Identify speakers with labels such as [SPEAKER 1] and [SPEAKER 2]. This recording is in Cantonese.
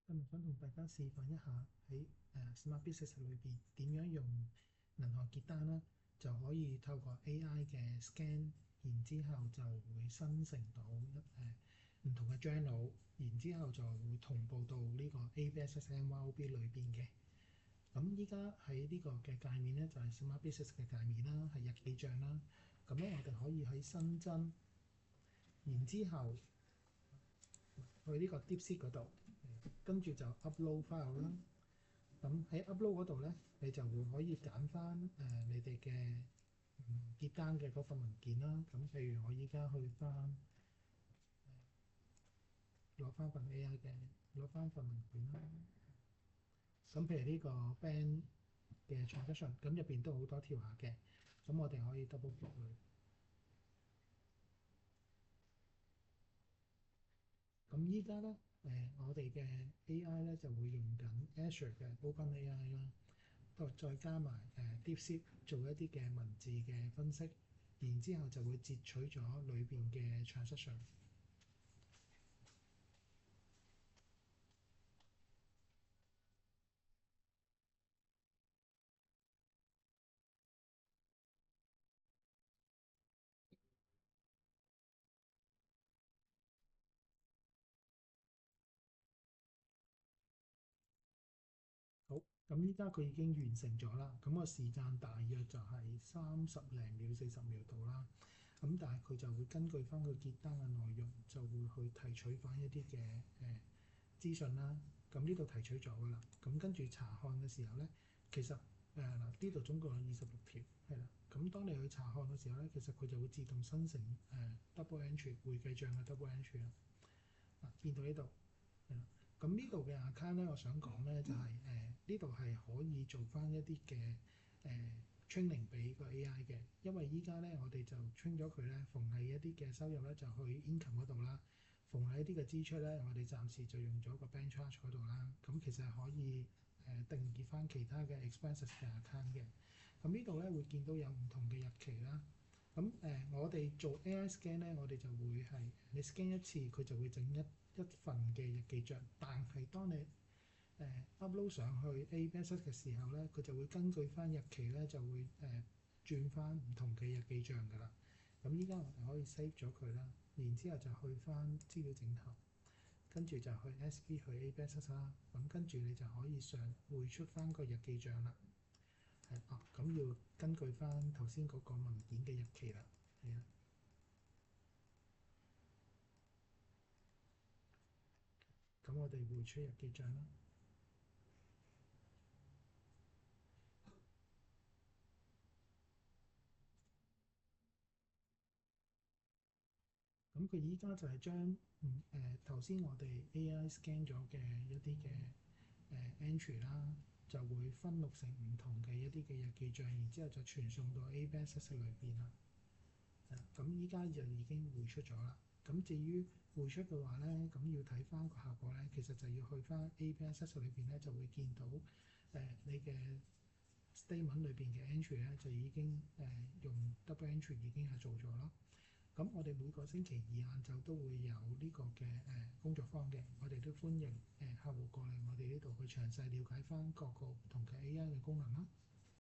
[SPEAKER 1] 今日想同大家示範一下喺Smart Business 裏邊點樣用銀行結單啦，就可以透過 AI 嘅 scan，然之後就會生成到唔同嘅 journal，然之後就會同步到呢個 ABS MYOB 裏邊嘅。咁依家喺呢個嘅界面咧，就係 Smart Business 嘅界面啦，係日記帳啦。咁咧，我哋可以喺新增，然之後去呢個 DeepSeek 嗰度，跟住就 upload file 啦。咁喺 upload 嗰度咧，你就會可以揀翻你哋嘅結單嘅嗰份文件啦。咁譬如我依家去翻攞翻份 AI 嘅，攞翻份文件啦。咁譬如呢個 bank 嘅 transaction，咁入邊都好多條下嘅。咁我哋可以 double click 佢。咁依家咧我哋嘅 AI 咧就會用緊 Azure 嘅 OpenAI 啦。再加埋DeepSeek 做一啲嘅文字嘅分析，然之後就會截取咗裏邊嘅 transaction。好，咁依家佢已經完成咗啦。咁個時間大約就係30零秒、40秒到啦。咁但係佢就會根據翻佢結單嘅內容，就會去提取翻一啲嘅資訊啦。咁呢度提取咗噶啦。咁跟住查看嘅時候咧，其實嗱呢度總共有26條，係啦。咁當你去查看嘅時候咧，其實佢就會自動生成double entry 會計帳嘅 double entry 啦。見到呢度係啦。咁呢度嘅 account 咧，我想講咧就係呢度係可以做翻一啲嘅training 俾個 AI 嘅，因為依家咧我哋就 train 咗佢咧，逢係一啲嘅收入咧就去 income 嗰度啦，逢係一啲嘅支出咧，我哋暫時就用咗個 bank charge 嗰度啦。咁其實係可以定義翻其他嘅 expenses 嘅 account 嘅。咁呢度咧會見到有唔同嘅日期啦。咁我哋做 AI scan 咧，我哋就會係你 scan 一次，佢就會整一份嘅日記帳。但係當你upload 上去 ABS 嘅時候咧，佢就會根據翻日期咧，就會轉翻唔同嘅日記帳㗎啦。咁依家我哋可以 save 咗佢啦，然之後就去翻資料整合，跟住就去 SP 去 ABS 啦。咁跟住你就可以匯出翻個日記帳啦。咁要根據翻頭先嗰個文件嘅日期啦。係啊。咁我哋匯出日記帳啦。咁佢依家就係將頭先我哋 AI scan 咗嘅一啲嘅entry 啦，就會分錄成唔同嘅一啲嘅日記帳，然之後就傳送到 ABS 裏邊啦。咁依家就已經匯出咗啦。咁至於匯出嘅話咧，咁要睇翻個效果咧，其實就要去翻 ABS 裏邊咧，就會見到你嘅 statement 裏邊嘅 entry 咧，就已經用 double entry 已經係做咗咯。咁我哋每個星期二晏晝都會有呢個嘅工作坊嘅，我哋都歡迎客戶過嚟我哋呢度去詳細了解翻各個唔同嘅 AI 嘅功能啦。